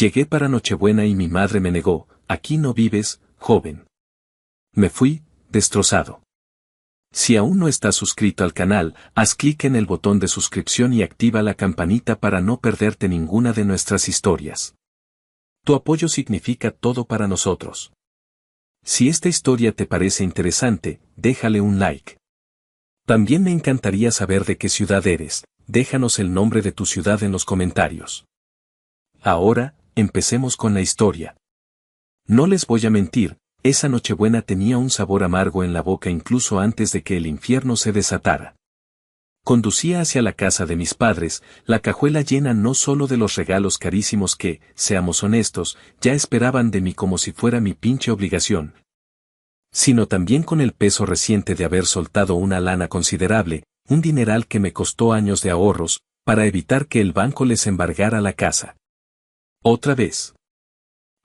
Llegué para Nochebuena y mi madre me negó, aquí no vives, joven. Me fui, destrozado. Si aún no estás suscrito al canal, haz clic en el botón de suscripción y activa la campanita para no perderte ninguna de nuestras historias. Tu apoyo significa todo para nosotros. Si esta historia te parece interesante, déjale un like. También me encantaría saber de qué ciudad eres, déjanos el nombre de tu ciudad en los comentarios. Ahora, empecemos con la historia. No les voy a mentir, esa Nochebuena tenía un sabor amargo en la boca incluso antes de que el infierno se desatara. Conducía hacia la casa de mis padres, la cajuela llena no solo de los regalos carísimos que, seamos honestos, ya esperaban de mí como si fuera mi pinche obligación, sino también con el peso reciente de haber soltado una lana considerable, un dineral que me costó años de ahorros, para evitar que el banco les embargara la casa. Otra vez.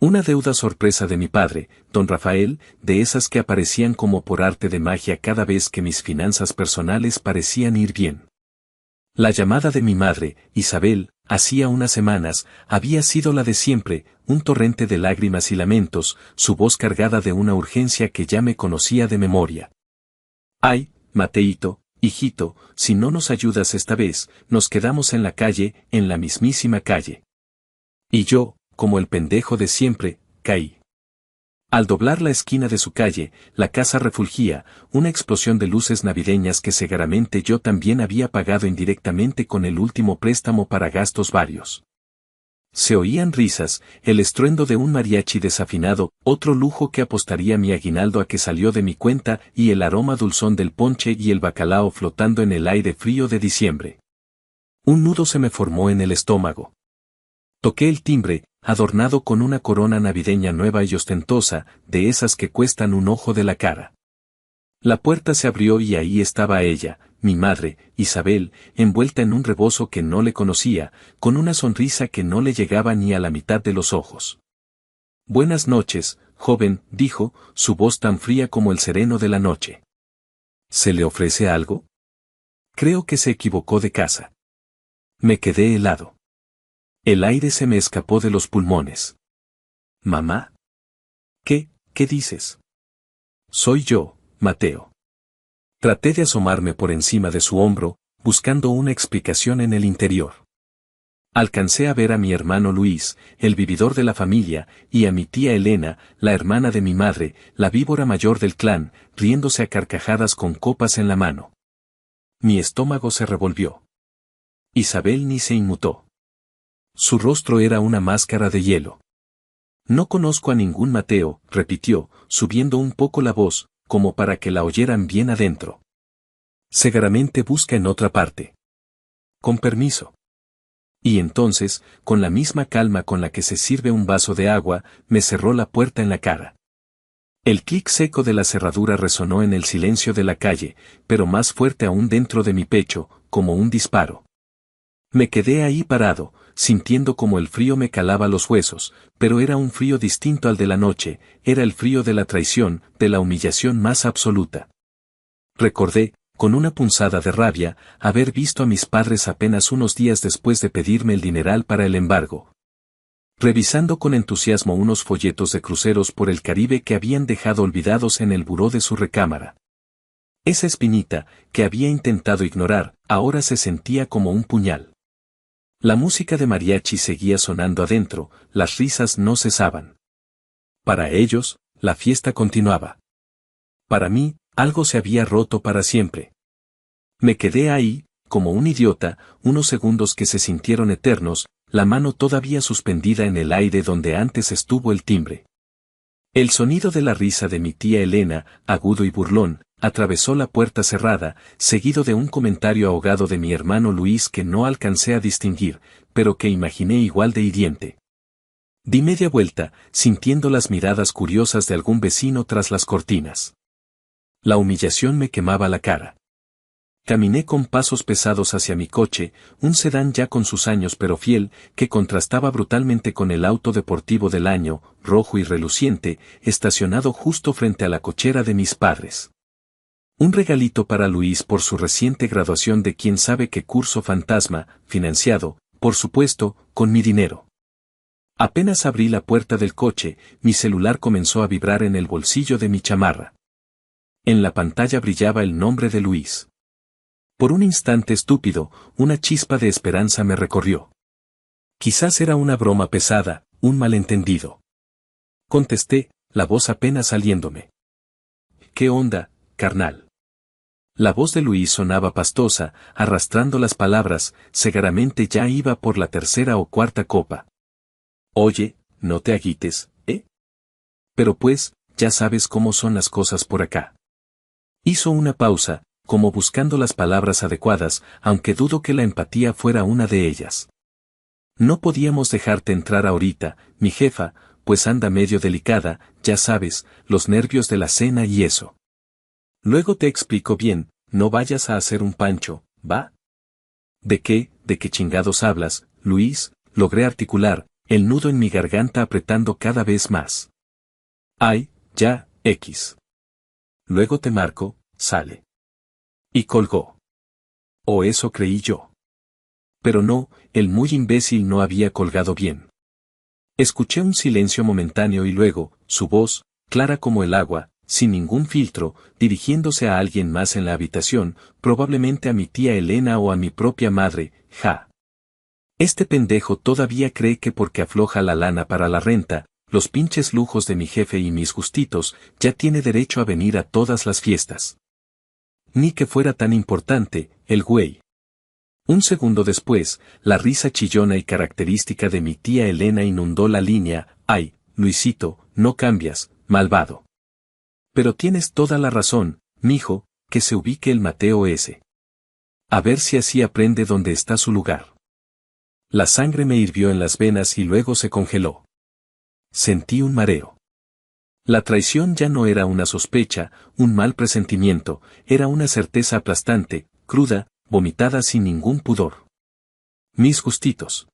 Una deuda sorpresa de mi padre, don Rafael, de esas que aparecían como por arte de magia cada vez que mis finanzas personales parecían ir bien. La llamada de mi madre, Isabel, hacía unas semanas, había sido la de siempre, un torrente de lágrimas y lamentos, su voz cargada de una urgencia que ya me conocía de memoria. Ay, Mateito, hijito, si no nos ayudas esta vez, nos quedamos en la calle, en la mismísima calle. Y yo, como el pendejo de siempre, caí. Al doblar la esquina de su calle, la casa refulgía, una explosión de luces navideñas que seguramente yo también había pagado indirectamente con el último préstamo para gastos varios. Se oían risas, el estruendo de un mariachi desafinado, otro lujo que apostaría mi aguinaldo a que salió de mi cuenta y el aroma dulzón del ponche y el bacalao flotando en el aire frío de diciembre. Un nudo se me formó en el estómago. Toqué el timbre, adornado con una corona navideña nueva y ostentosa, de esas que cuestan un ojo de la cara. La puerta se abrió y ahí estaba ella, mi madre, Isabel, envuelta en un rebozo que no le conocía, con una sonrisa que no le llegaba ni a la mitad de los ojos. Buenas noches, joven, dijo, su voz tan fría como el sereno de la noche. ¿Se le ofrece algo? Creo que se equivocó de casa. Me quedé helado. El aire se me escapó de los pulmones. ¿Mamá? ¿Qué dices? Soy yo, Mateo. Traté de asomarme por encima de su hombro, buscando una explicación en el interior. Alcancé a ver a mi hermano Luis, el vividor de la familia, y a mi tía Elena, la hermana de mi madre, la víbora mayor del clan, riéndose a carcajadas con copas en la mano. Mi estómago se revolvió. Isabel ni se inmutó. Su rostro era una máscara de hielo. No conozco a ningún Mateo, repitió, subiendo un poco la voz, como para que la oyeran bien adentro. Seguramente busca en otra parte. Con permiso. Y entonces, con la misma calma con la que se sirve un vaso de agua, me cerró la puerta en la cara. El clic seco de la cerradura resonó en el silencio de la calle, pero más fuerte aún dentro de mi pecho, como un disparo. Me quedé ahí parado, sintiendo como el frío me calaba los huesos, pero era un frío distinto al de la noche, era el frío de la traición, de la humillación más absoluta. Recordé, con una punzada de rabia, haber visto a mis padres apenas unos días después de pedirme el dineral para el embargo. Revisando con entusiasmo unos folletos de cruceros por el Caribe que habían dejado olvidados en el buró de su recámara. Esa espinita, que había intentado ignorar, ahora se sentía como un puñal. La música de mariachi seguía sonando adentro, las risas no cesaban. Para ellos, la fiesta continuaba. Para mí, algo se había roto para siempre. Me quedé ahí, como un idiota, unos segundos que se sintieron eternos, la mano todavía suspendida en el aire donde antes estuvo el timbre. El sonido de la risa de mi tía Elena, agudo y burlón, atravesó la puerta cerrada, seguido de un comentario ahogado de mi hermano Luis que no alcancé a distinguir, pero que imaginé igual de hiriente. Di media vuelta, sintiendo las miradas curiosas de algún vecino tras las cortinas. La humillación me quemaba la cara. Caminé con pasos pesados hacia mi coche, un sedán ya con sus años pero fiel, que contrastaba brutalmente con el auto deportivo del año, rojo y reluciente, estacionado justo frente a la cochera de mis padres. Un regalito para Luis por su reciente graduación de quién sabe qué curso fantasma, financiado, por supuesto, con mi dinero. Apenas abrí la puerta del coche, mi celular comenzó a vibrar en el bolsillo de mi chamarra. En la pantalla brillaba el nombre de Luis. Por un instante estúpido, una chispa de esperanza me recorrió. Quizás era una broma pesada, un malentendido. Contesté, la voz apenas saliéndome. ¿Qué onda, carnal? La voz de Luis sonaba pastosa, arrastrando las palabras, seguramente ya iba por la tercera o cuarta copa. Oye, no te agites, ¿eh? Pero pues, ya sabes cómo son las cosas por acá. Hizo una pausa, como buscando las palabras adecuadas, aunque dudo que la empatía fuera una de ellas. No podíamos dejarte entrar ahorita, mi jefa, pues anda medio delicada, ya sabes, los nervios de la cena y eso. Luego te explico bien, no vayas a hacer un pancho, ¿va? ¿De qué chingados hablas, Luis? Logré articular, el nudo en mi garganta apretando cada vez más. Ay, ya, X. Luego te marco, sale. Y colgó. O eso creí yo. Pero no, el muy imbécil no había colgado bien. Escuché un silencio momentáneo y luego, su voz, clara como el agua, sin ningún filtro, dirigiéndose a alguien más en la habitación, probablemente a mi tía Elena o a mi propia madre, ja. Este pendejo todavía cree que porque afloja la lana para la renta, los pinches lujos de mi jefe y mis gustitos, ya tiene derecho a venir a todas las fiestas. Ni que fuera tan importante, el güey. Un segundo después, la risa chillona y característica de mi tía Elena inundó la línea, ay, Luisito, no cambias, malvado. Pero tienes toda la razón, mijo, que se ubique el Mateo ese. A ver si así aprende dónde está su lugar. La sangre me hirvió en las venas y luego se congeló. Sentí un mareo. La traición ya no era una sospecha, un mal presentimiento, era una certeza aplastante, cruda, vomitada sin ningún pudor. Mis gustitos.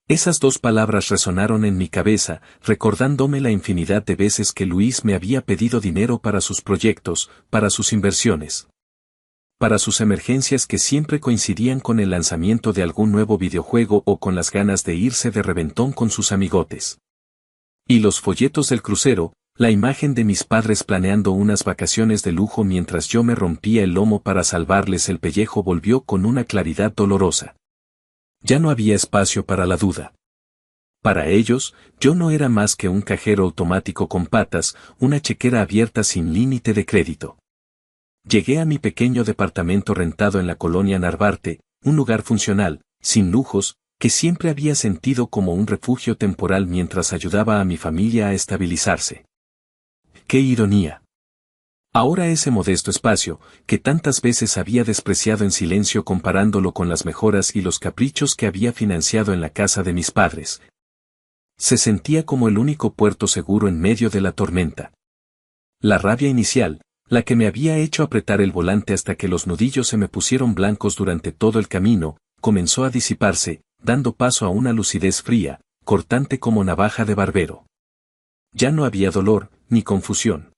Esas dos palabras resonaron en mi cabeza, recordándome la infinidad de veces que Luis me había pedido dinero para sus proyectos, para sus inversiones. Para sus emergencias que siempre coincidían con el lanzamiento de algún nuevo videojuego o con las ganas de irse de reventón con sus amigotes. Y los folletos del crucero, la imagen de mis padres planeando unas vacaciones de lujo mientras yo me rompía el lomo para salvarles el pellejo volvió con una claridad dolorosa. Ya no había espacio para la duda. Para ellos, yo no era más que un cajero automático con patas, una chequera abierta sin límite de crédito. Llegué a mi pequeño departamento rentado en la colonia Narvarte, un lugar funcional, sin lujos, que siempre había sentido como un refugio temporal mientras ayudaba a mi familia a estabilizarse. ¡Qué ironía! Ahora ese modesto espacio, que tantas veces había despreciado en silencio comparándolo con las mejoras y los caprichos que había financiado en la casa de mis padres, se sentía como el único puerto seguro en medio de la tormenta. La rabia inicial, la que me había hecho apretar el volante hasta que los nudillos se me pusieron blancos durante todo el camino, comenzó a disiparse, dando paso a una lucidez fría, cortante como navaja de barbero. Ya no había dolor, ni confusión.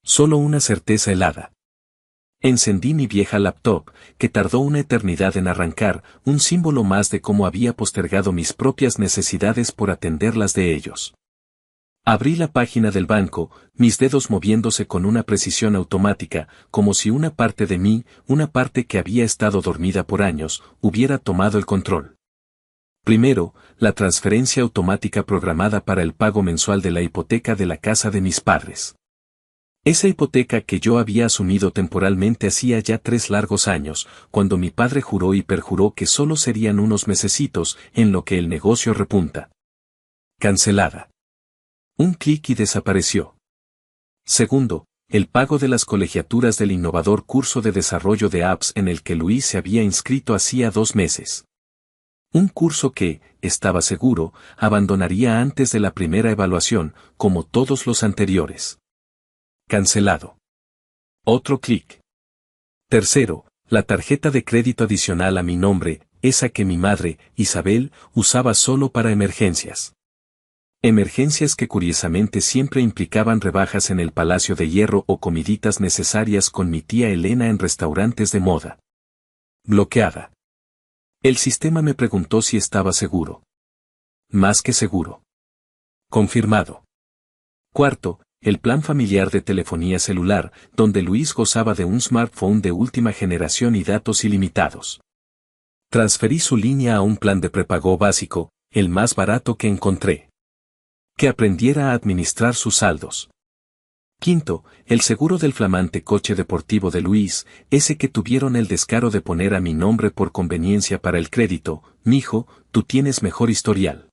Solo una certeza helada. Encendí mi vieja laptop, que tardó una eternidad en arrancar, un símbolo más de cómo había postergado mis propias necesidades por atender las de ellos. Abrí la página del banco, mis dedos moviéndose con una precisión automática, como si una parte de mí, una parte que había estado dormida por años, hubiera tomado el control. Primero, la transferencia automática programada para el pago mensual de la hipoteca de la casa de mis padres. Esa hipoteca que yo había asumido temporalmente hacía ya 3 largos años, cuando mi padre juró y perjuró que solo serían unos mesecitos en lo que el negocio repunta. Cancelada. Un clic y desapareció. Segundo, el pago de las colegiaturas del innovador curso de desarrollo de apps en el que Luis se había inscrito hacía 2 meses. Un curso que, estaba seguro, abandonaría antes de la primera evaluación, como todos los anteriores. Cancelado. Otro clic. Tercero, la tarjeta de crédito adicional a mi nombre, esa que mi madre, Isabel, usaba solo para emergencias. Emergencias que curiosamente siempre implicaban rebajas en el Palacio de Hierro o comiditas necesarias con mi tía Elena en restaurantes de moda. Bloqueada. El sistema me preguntó si estaba seguro. Más que seguro. Confirmado. Cuarto, el plan familiar de telefonía celular, donde Luis gozaba de un smartphone de última generación y datos ilimitados. Transferí su línea a un plan de prepago básico, el más barato que encontré. Que aprendiera a administrar sus saldos. Quinto, el seguro del flamante coche deportivo de Luis, ese que tuvieron el descaro de poner a mi nombre por conveniencia para el crédito. Mijo, tú tienes mejor historial.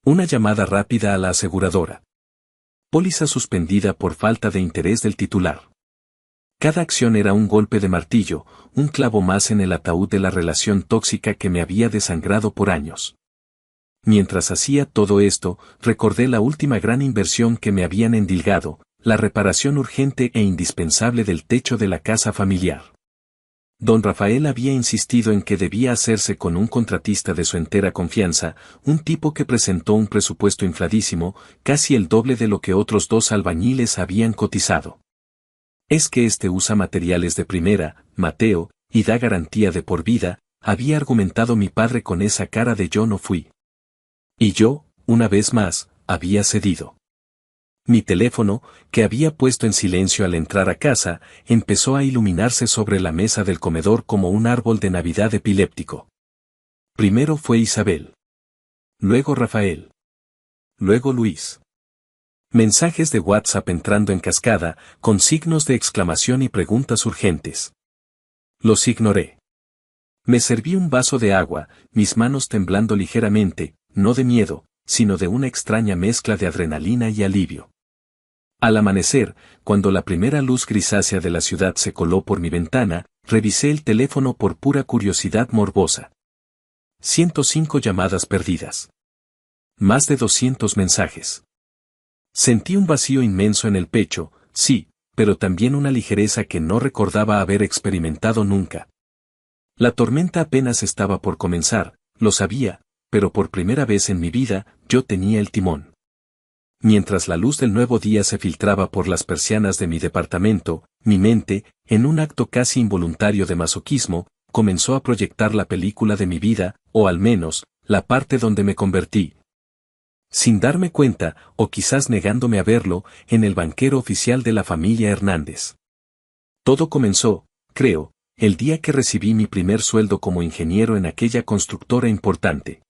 Una llamada rápida a la aseguradora. Póliza suspendida por falta de interés del titular. Cada acción era un golpe de martillo, un clavo más en el ataúd de la relación tóxica que me había desangrado por años. Mientras hacía todo esto, recordé la última gran inversión que me habían endilgado, la reparación urgente e indispensable del techo de la casa familiar. Don Rafael había insistido en que debía hacerse con un contratista de su entera confianza, un tipo que presentó un presupuesto infladísimo, casi el doble de lo que otros 2 albañiles habían cotizado. Es que este usa materiales de primera, Mateo, y da garantía de por vida, había argumentado mi padre con esa cara de yo no fui. Y yo, una vez más, había cedido. Mi teléfono, que había puesto en silencio al entrar a casa, empezó a iluminarse sobre la mesa del comedor como un árbol de Navidad epiléptico. Primero fue Isabel. Luego Rafael. Luego Luis. Mensajes de WhatsApp entrando en cascada, con signos de exclamación y preguntas urgentes. Los ignoré. Me serví un vaso de agua, mis manos temblando ligeramente, no de miedo, sino de una extraña mezcla de adrenalina y alivio. Al amanecer, cuando la primera luz grisácea de la ciudad se coló por mi ventana, revisé el teléfono por pura curiosidad morbosa. 105 llamadas perdidas. Más de 200 mensajes. Sentí un vacío inmenso en el pecho, sí, pero también una ligereza que no recordaba haber experimentado nunca. La tormenta apenas estaba por comenzar, lo sabía, pero por primera vez en mi vida, yo tenía el timón. Mientras la luz del nuevo día se filtraba por las persianas de mi departamento, mi mente, en un acto casi involuntario de masoquismo, comenzó a proyectar la película de mi vida, o al menos, la parte donde me convertí. Sin darme cuenta, o quizás negándome a verlo, en el banquero oficial de la familia Hernández. Todo comenzó, creo, el día que recibí mi primer sueldo como ingeniero en aquella constructora importante.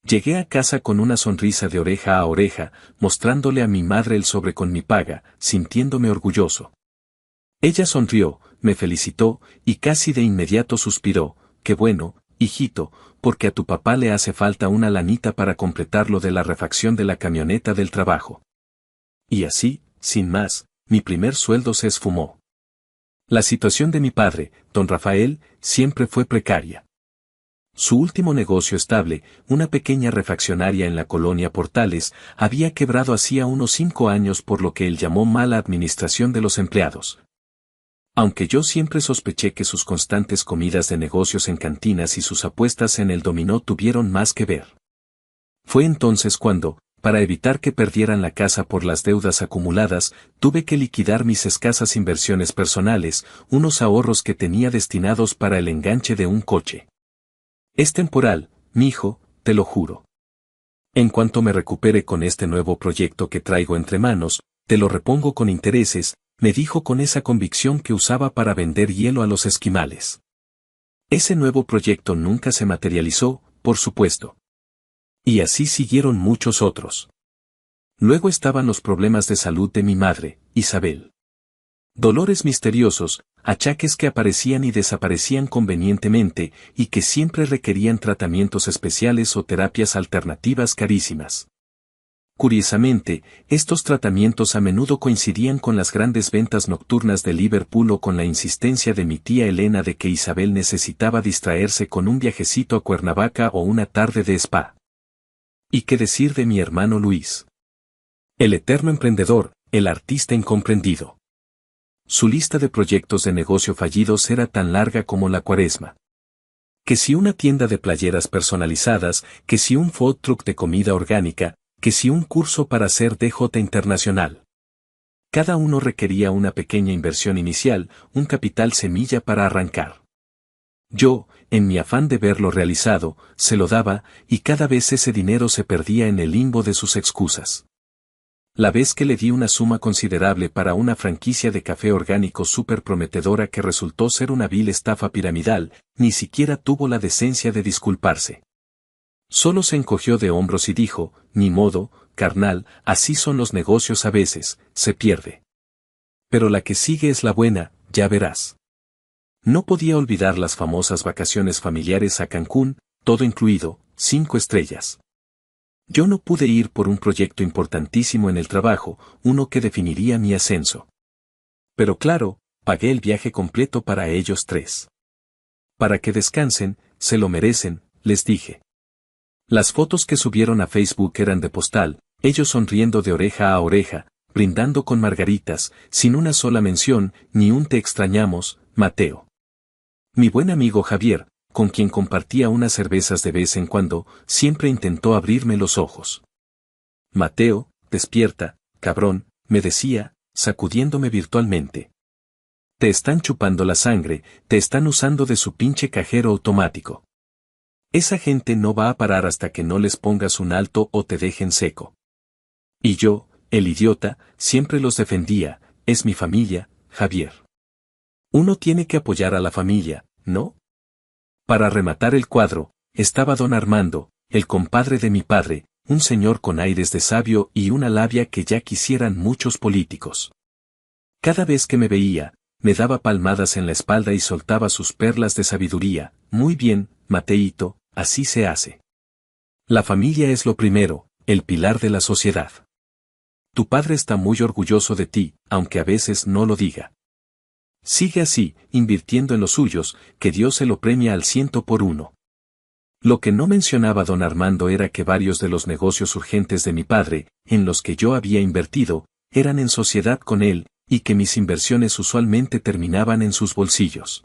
Llegué a casa con una sonrisa de oreja a oreja, mostrándole a mi madre el sobre con mi paga, sintiéndome orgulloso. Ella sonrió, me felicitó, y casi de inmediato suspiró, qué bueno, hijito, porque a tu papá le hace falta una lanita para completar lo de la refacción de la camioneta del trabajo. Y así, sin más, mi primer sueldo se esfumó. La situación de mi padre, don Rafael, siempre fue precaria. Su último negocio estable, una pequeña refaccionaria en la colonia Portales, había quebrado hacía unos 5 años por lo que él llamó mala administración de los empleados. Aunque yo siempre sospeché que sus constantes comidas de negocios en cantinas y sus apuestas en el dominó tuvieron más que ver. Fue entonces cuando, para evitar que perdieran la casa por las deudas acumuladas, tuve que liquidar mis escasas inversiones personales, unos ahorros que tenía destinados para el enganche de un coche. Es temporal, mijo, te lo juro. En cuanto me recupere con este nuevo proyecto que traigo entre manos, te lo repongo con intereses, me dijo con esa convicción que usaba para vender hielo a los esquimales. Ese nuevo proyecto nunca se materializó, por supuesto. Y así siguieron muchos otros. Luego estaban los problemas de salud de mi madre, Isabel. Dolores misteriosos, achaques que aparecían y desaparecían convenientemente y que siempre requerían tratamientos especiales o terapias alternativas carísimas. Curiosamente, estos tratamientos a menudo coincidían con las grandes ventas nocturnas de Liverpool o con la insistencia de mi tía Elena de que Isabel necesitaba distraerse con un viajecito a Cuernavaca o una tarde de spa. ¿Y qué decir de mi hermano Luis? El eterno emprendedor, el artista incomprendido. Su lista de proyectos de negocio fallidos era tan larga como la cuaresma. Que si una tienda de playeras personalizadas, que si un food truck de comida orgánica, que si un curso para hacer DJ internacional. Cada uno requería una pequeña inversión inicial, un capital semilla para arrancar. Yo, en mi afán de verlo realizado, se lo daba, y cada vez ese dinero se perdía en el limbo de sus excusas. La vez que le di una suma considerable para una franquicia de café orgánico súper prometedora que resultó ser una vil estafa piramidal, ni siquiera tuvo la decencia de disculparse. Solo se encogió de hombros y dijo, ni modo, carnal, así son los negocios a veces, se pierde. Pero la que sigue es la buena, ya verás. No podía olvidar las famosas vacaciones familiares a Cancún, todo incluido, 5 estrellas. Yo no pude ir por un proyecto importantísimo en el trabajo, uno que definiría mi ascenso. Pero claro, pagué el viaje completo para ellos 3. Para que descansen, se lo merecen, les dije. Las fotos que subieron a Facebook eran de postal, ellos sonriendo de oreja a oreja, brindando con margaritas, sin una sola mención, ni un te extrañamos, Mateo. Mi buen amigo Javier, con quien compartía unas cervezas de vez en cuando, siempre intentó abrirme los ojos. Mateo, despierta, cabrón, me decía, sacudiéndome virtualmente. Te están chupando la sangre, te están usando de su pinche cajero automático. Esa gente no va a parar hasta que no les pongas un alto o te dejen seco. Y yo, el idiota, siempre los defendía, es mi familia, Javier. Uno tiene que apoyar a la familia, ¿no? Para rematar el cuadro, estaba don Armando, el compadre de mi padre, un señor con aires de sabio y una labia que ya quisieran muchos políticos. Cada vez que me veía, me daba palmadas en la espalda y soltaba sus perlas de sabiduría. Muy bien, Mateíto, así se hace. La familia es lo primero, el pilar de la sociedad. Tu padre está muy orgulloso de ti, aunque a veces no lo diga. Sigue así, invirtiendo en los suyos, que Dios se lo premia al 100%. Lo que no mencionaba don Armando era que varios de los negocios urgentes de mi padre, en los que yo había invertido, eran en sociedad con él, y que mis inversiones usualmente terminaban en sus bolsillos.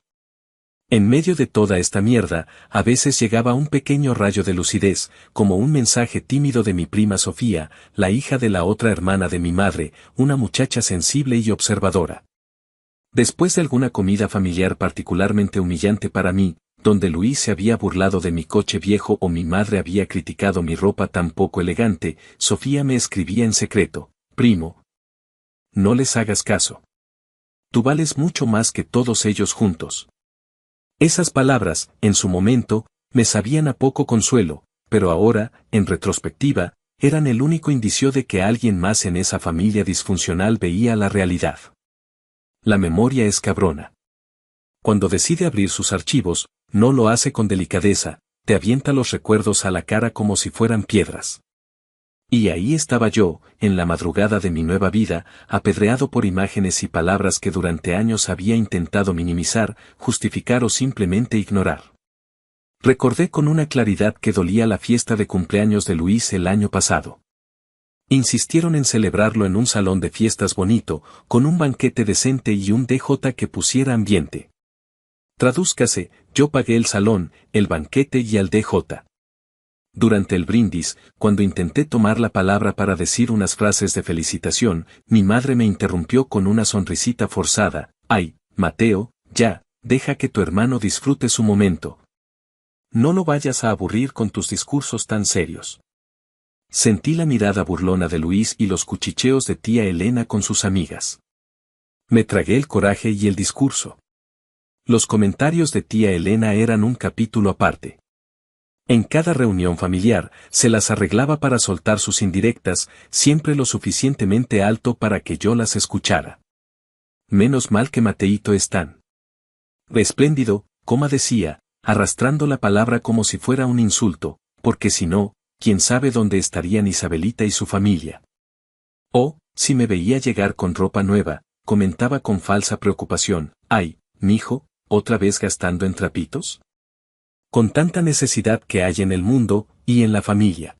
En medio de toda esta mierda, a veces llegaba un pequeño rayo de lucidez, como un mensaje tímido de mi prima Sofía, la hija de la otra hermana de mi madre, una muchacha sensible y observadora. Después de alguna comida familiar particularmente humillante para mí, donde Luis se había burlado de mi coche viejo o mi madre había criticado mi ropa tan poco elegante, Sofía me escribía en secreto, primo. No les hagas caso. Tú vales mucho más que todos ellos juntos. Esas palabras, en su momento, me sabían a poco consuelo, pero ahora, en retrospectiva, eran el único indicio de que alguien más en esa familia disfuncional veía la realidad. La memoria es cabrona. Cuando decide abrir sus archivos, no lo hace con delicadeza, te avienta los recuerdos a la cara como si fueran piedras. Y ahí estaba yo, en la madrugada de mi nueva vida, apedreado por imágenes y palabras que durante años había intentado minimizar, justificar o simplemente ignorar. Recordé con una claridad que dolía la fiesta de cumpleaños de Luis el año pasado. Insistieron en celebrarlo en un salón de fiestas bonito, con un banquete decente y un DJ que pusiera ambiente. Tradúzcase, yo pagué el salón, el banquete y el DJ. Durante el brindis, cuando intenté tomar la palabra para decir unas frases de felicitación, mi madre me interrumpió con una sonrisita forzada. Ay, Mateo, ya, deja que tu hermano disfrute su momento. No lo vayas a aburrir con tus discursos tan serios. Sentí la mirada burlona de Luis y los cuchicheos de tía Elena con sus amigas. Me tragué el coraje y el discurso. Los comentarios de tía Elena eran un capítulo aparte. En cada reunión familiar, se las arreglaba para soltar sus indirectas, siempre lo suficientemente alto para que yo las escuchara. Menos mal que Mateíto es tan espléndido, como decía, arrastrando la palabra como si fuera un insulto, porque si no, quién sabe dónde estarían Isabelita y su familia. O, si me veía llegar con ropa nueva, comentaba con falsa preocupación, ay, mijo, ¿otra vez gastando en trapitos? Con tanta necesidad que hay en el mundo, y en la familia.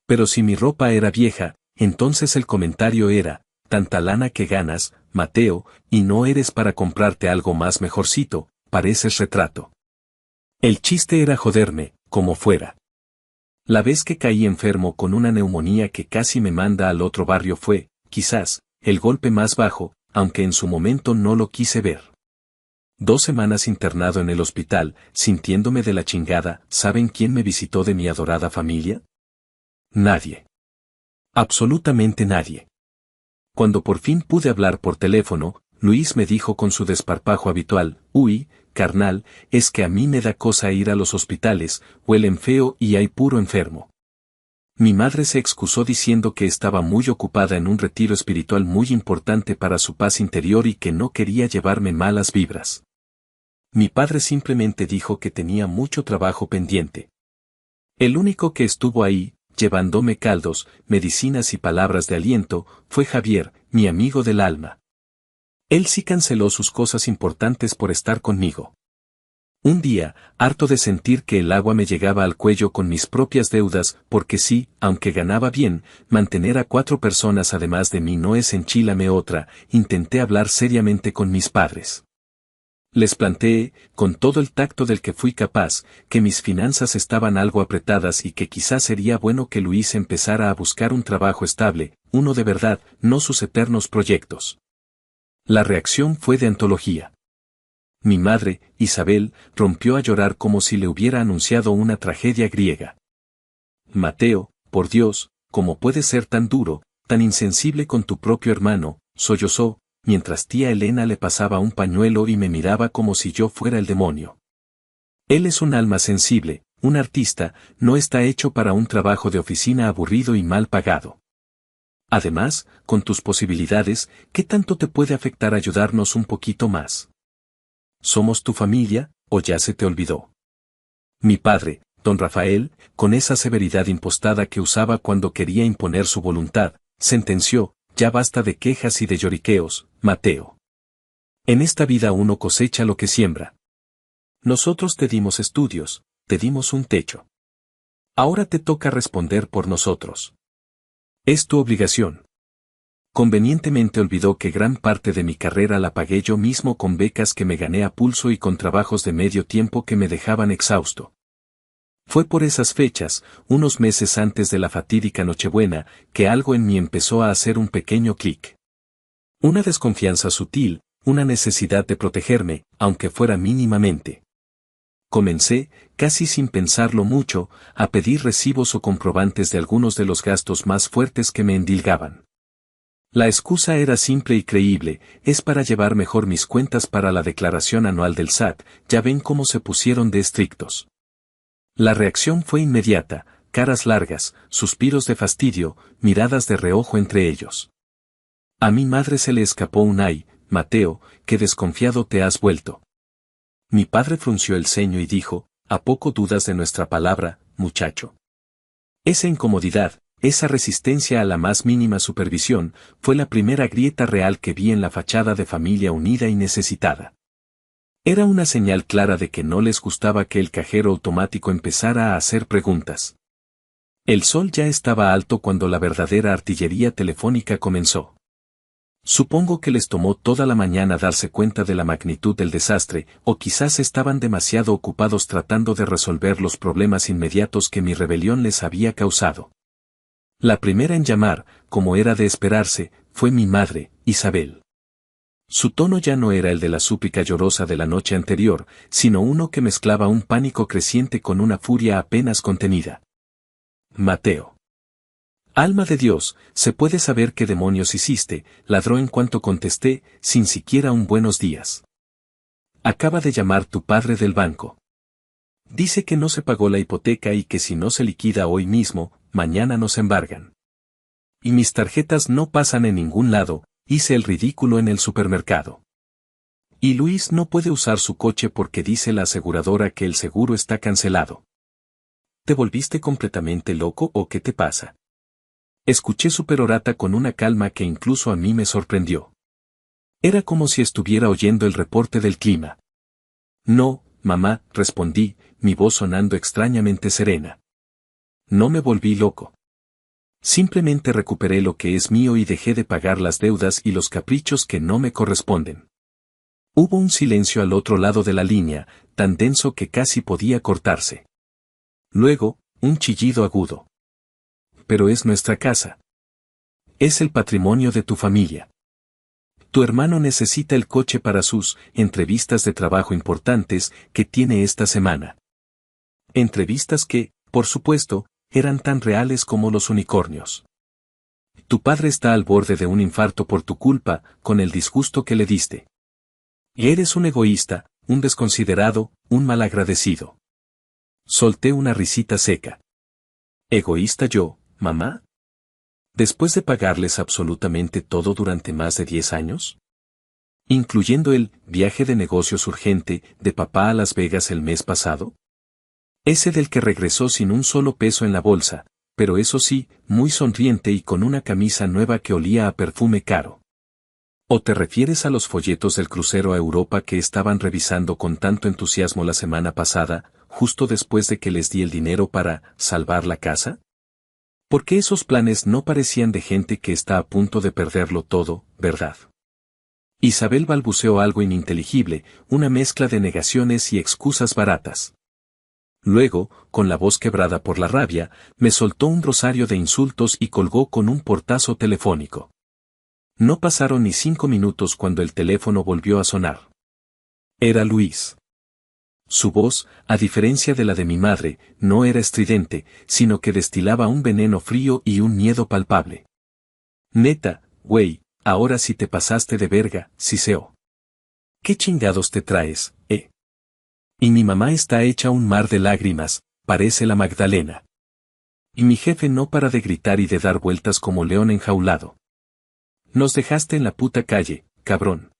Pero si mi ropa era vieja, entonces el comentario era, tanta lana que ganas, Mateo, y no eres para comprarte algo más mejorcito, pareces retrato. El chiste era joderme, como fuera. La vez que caí enfermo con una neumonía que casi me manda al otro barrio fue, quizás, el golpe más bajo, aunque en su momento no lo quise ver. 2 semanas internado en el hospital, sintiéndome de la chingada. ¿Saben quién me visitó de mi adorada familia? Nadie. Absolutamente nadie. Cuando por fin pude hablar por teléfono, Luis me dijo con su desparpajo habitual: uy, carnal, es que a mí me da cosa ir a los hospitales, huelen feo y hay puro enfermo. Mi madre se excusó diciendo que estaba muy ocupada en un retiro espiritual muy importante para su paz interior y que no quería llevarme malas vibras. Mi padre simplemente dijo que tenía mucho trabajo pendiente. El único que estuvo ahí, llevándome caldos, medicinas y palabras de aliento, fue Javier, mi amigo del alma. Él sí canceló sus cosas importantes por estar conmigo. Un día, harto de sentir que el agua me llegaba al cuello con mis propias deudas, porque sí, aunque ganaba bien, mantener a 4 personas además de mí no es enchilame otra, intenté hablar seriamente con mis padres. Les planteé, con todo el tacto del que fui capaz, que mis finanzas estaban algo apretadas y que quizás sería bueno que Luis empezara a buscar un trabajo estable, uno de verdad, no sus eternos proyectos. La reacción fue de antología. Mi madre, Isabel, rompió a llorar como si le hubiera anunciado una tragedia griega. Mateo, por Dios, ¿cómo puedes ser tan duro, tan insensible con tu propio hermano?, sollozó, mientras tía Elena le pasaba un pañuelo y me miraba como si yo fuera el demonio. Él es un alma sensible, un artista, no está hecho para un trabajo de oficina aburrido y mal pagado. Además, con tus posibilidades, ¿qué tanto te puede afectar ayudarnos un poquito más? ¿Somos tu familia, o ya se te olvidó? Mi padre, don Rafael, con esa severidad impostada que usaba cuando quería imponer su voluntad, sentenció: ya basta de quejas y de lloriqueos, Mateo. En esta vida uno cosecha lo que siembra. Nosotros te dimos estudios, te dimos un techo. Ahora te toca responder por nosotros. Es tu obligación. Convenientemente olvidó que gran parte de mi carrera la pagué yo mismo con becas que me gané a pulso y con trabajos de medio tiempo que me dejaban exhausto. Fue por esas fechas, unos meses antes de la fatídica Nochebuena, que algo en mí empezó a hacer un pequeño clic. Una desconfianza sutil, una necesidad de protegerme, aunque fuera mínimamente. Comencé, casi sin pensarlo mucho, a pedir recibos o comprobantes de algunos de los gastos más fuertes que me endilgaban. La excusa era simple y creíble: es para llevar mejor mis cuentas para la declaración anual del SAT. Ya ven cómo se pusieron de estrictos. La reacción fue inmediata: caras largas, suspiros de fastidio, miradas de reojo entre ellos. A mi madre se le escapó un ay, Mateo, qué desconfiado te has vuelto. Mi padre frunció el ceño y dijo: ¿a poco dudas de nuestra palabra, muchacho? Esa incomodidad, esa resistencia a la más mínima supervisión, fue la primera grieta real que vi en la fachada de familia unida y necesitada. Era una señal clara de que no les gustaba que el cajero automático empezara a hacer preguntas. El sol ya estaba alto cuando la verdadera artillería telefónica comenzó. Supongo que les tomó toda la mañana darse cuenta de la magnitud del desastre, o quizás estaban demasiado ocupados tratando de resolver los problemas inmediatos que mi rebelión les había causado. La primera en llamar, como era de esperarse, fue mi madre, Isabel. Su tono ya no era el de la súplica llorosa de la noche anterior, sino uno que mezclaba un pánico creciente con una furia apenas contenida. Mateo. Alma de Dios, ¿se puede saber qué demonios hiciste?, ladró en cuanto contesté, sin siquiera un buenos días. Acaba de llamar tu padre del banco. Dice que no se pagó la hipoteca y que si no se liquida hoy mismo, mañana nos embargan. Y mis tarjetas no pasan en ningún lado, hice el ridículo en el supermercado. Y Luis no puede usar su coche porque dice la aseguradora que el seguro está cancelado. ¿Te volviste completamente loco o qué te pasa? Escuché su perorata con una calma que incluso a mí me sorprendió. Era como si estuviera oyendo el reporte del clima. No, mamá, respondí, mi voz sonando extrañamente serena. No me volví loco. Simplemente recuperé lo que es mío y dejé de pagar las deudas y los caprichos que no me corresponden. Hubo un silencio al otro lado de la línea, tan denso que casi podía cortarse. Luego, un chillido agudo. Pero es nuestra casa. Es el patrimonio de tu familia. Tu hermano necesita el coche para sus entrevistas de trabajo importantes que tiene esta semana. Entrevistas que, por supuesto, eran tan reales como los unicornios. Tu padre está al borde de un infarto por tu culpa, con el disgusto que le diste. Y eres un egoísta, un desconsiderado, un malagradecido. Solté una risita seca. ¿Egoísta yo, mamá? ¿Después de pagarles absolutamente todo durante más de 10 años? Incluyendo el viaje de negocios urgente de papá a Las Vegas el mes pasado. Ese del que regresó sin un solo peso en la bolsa, pero eso sí, muy sonriente y con una camisa nueva que olía a perfume caro. ¿O te refieres a los folletos del crucero a Europa que estaban revisando con tanto entusiasmo la semana pasada, justo después de que les di el dinero para salvar la casa? Porque esos planes no parecían de gente que está a punto de perderlo todo, ¿verdad? Isabel balbuceó algo ininteligible, una mezcla de negaciones y excusas baratas. Luego, con la voz quebrada por la rabia, me soltó un rosario de insultos y colgó con un portazo telefónico. No pasaron ni 5 minutos cuando el teléfono volvió a sonar. Era Luis. Su voz, a diferencia de la de mi madre, no era estridente, sino que destilaba un veneno frío y un miedo palpable. Neta, güey, ahora sí te pasaste de verga, siseó. ¿Qué chingados te traes, eh? Y mi mamá está hecha un mar de lágrimas, parece la Magdalena. Y mi jefe no para de gritar y de dar vueltas como león enjaulado. Nos dejaste en la puta calle, cabrón.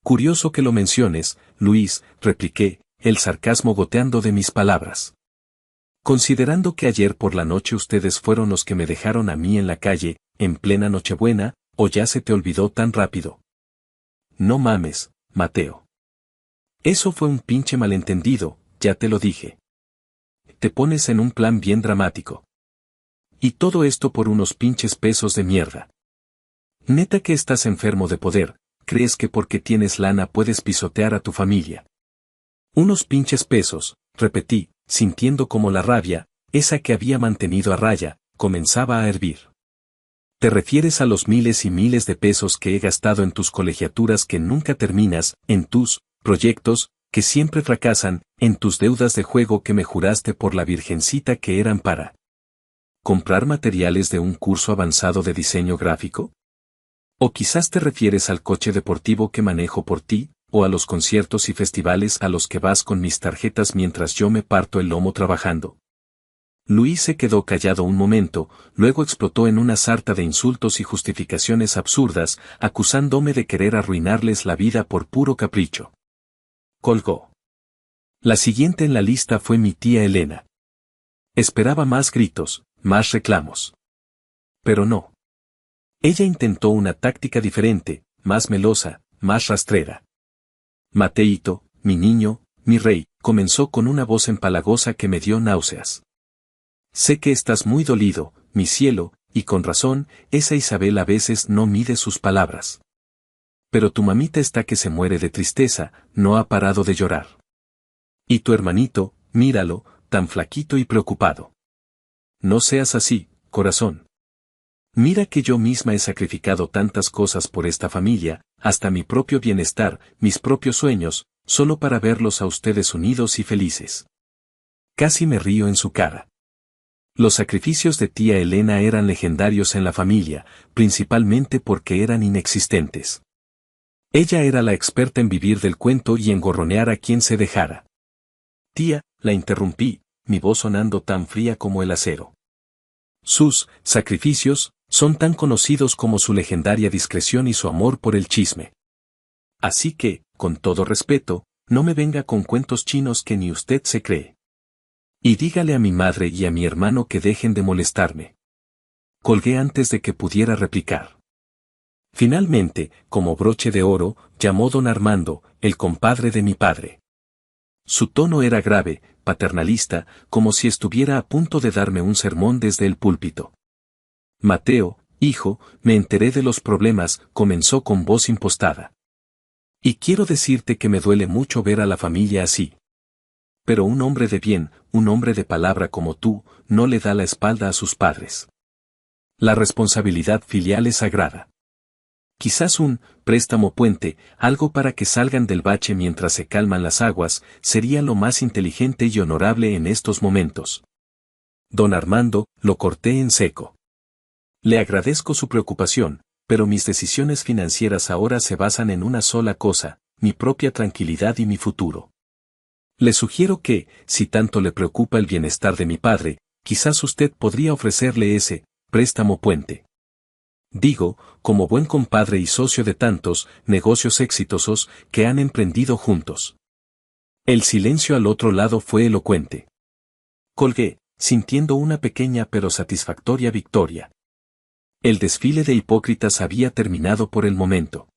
Curioso que lo menciones, Luis, repliqué, el sarcasmo goteando de mis palabras. Considerando que ayer por la noche ustedes fueron los que me dejaron a mí en la calle, en plena Nochebuena, ¿o ya se te olvidó tan rápido? No mames, Mateo. Eso fue un pinche malentendido, ya te lo dije. Te pones en un plan bien dramático. Y todo esto por unos pinches pesos de mierda. Neta que estás enfermo de poder, crees que porque tienes lana puedes pisotear a tu familia. Unos pinches pesos, repetí, sintiendo como la rabia, esa que había mantenido a raya, comenzaba a hervir. ¿Te refieres a los miles y miles de pesos que he gastado en tus colegiaturas que nunca terminas, en tus proyectos, que siempre fracasan, en tus deudas de juego que me juraste por la virgencita que eran para comprar materiales de un curso avanzado de diseño gráfico? ¿O quizás te refieres al coche deportivo que manejo por ti, o a los conciertos y festivales a los que vas con mis tarjetas mientras yo me parto el lomo trabajando? Luis se quedó callado un momento, luego explotó en una sarta de insultos y justificaciones absurdas, acusándome de querer arruinarles la vida por puro capricho. Colgó. La siguiente en la lista fue mi tía Elena. Esperaba más gritos, más reclamos. Pero no. Ella intentó una táctica diferente, más melosa, más rastrera. Mateíto, mi niño, mi rey, comenzó con una voz empalagosa que me dio náuseas. Sé que estás muy dolido, mi cielo, y con razón, esa Isabel a veces no mide sus palabras. Pero tu mamita está que se muere de tristeza, no ha parado de llorar. Y tu hermanito, míralo, tan flaquito y preocupado. No seas así, corazón. Mira que yo misma he sacrificado tantas cosas por esta familia, hasta mi propio bienestar, mis propios sueños, solo para verlos a ustedes unidos y felices. Casi me río en su cara. Los sacrificios de tía Elena eran legendarios en la familia, principalmente porque eran inexistentes. Ella era la experta en vivir del cuento y en gorronear a quien se dejara. Tía, la interrumpí, mi voz sonando tan fría como el acero. Sus sacrificios son tan conocidos como su legendaria discreción y su amor por el chisme. Así que, con todo respeto, no me venga con cuentos chinos que ni usted se cree. Y dígale a mi madre y a mi hermano que dejen de molestarme. Colgué antes de que pudiera replicar. Finalmente, como broche de oro, llamó don Armando, el compadre de mi padre. Su tono era grave, paternalista, como si estuviera a punto de darme un sermón desde el púlpito. Mateo, hijo, me enteré de los problemas, comenzó con voz impostada. Y quiero decirte que me duele mucho ver a la familia así. Pero un hombre de bien, un hombre de palabra como tú, no le da la espalda a sus padres. La responsabilidad filial es sagrada. Quizás un préstamo puente, algo para que salgan del bache mientras se calman las aguas, sería lo más inteligente y honorable en estos momentos. Don Armando, lo corté en seco. Le agradezco su preocupación, pero mis decisiones financieras ahora se basan en una sola cosa, mi propia tranquilidad y mi futuro. Le sugiero que, si tanto le preocupa el bienestar de mi padre, quizás usted podría ofrecerle ese préstamo puente. Digo, como buen compadre y socio de tantos negocios exitosos que han emprendido juntos. El silencio al otro lado fue elocuente. Colgué, sintiendo una pequeña pero satisfactoria victoria. El desfile de hipócritas había terminado por el momento.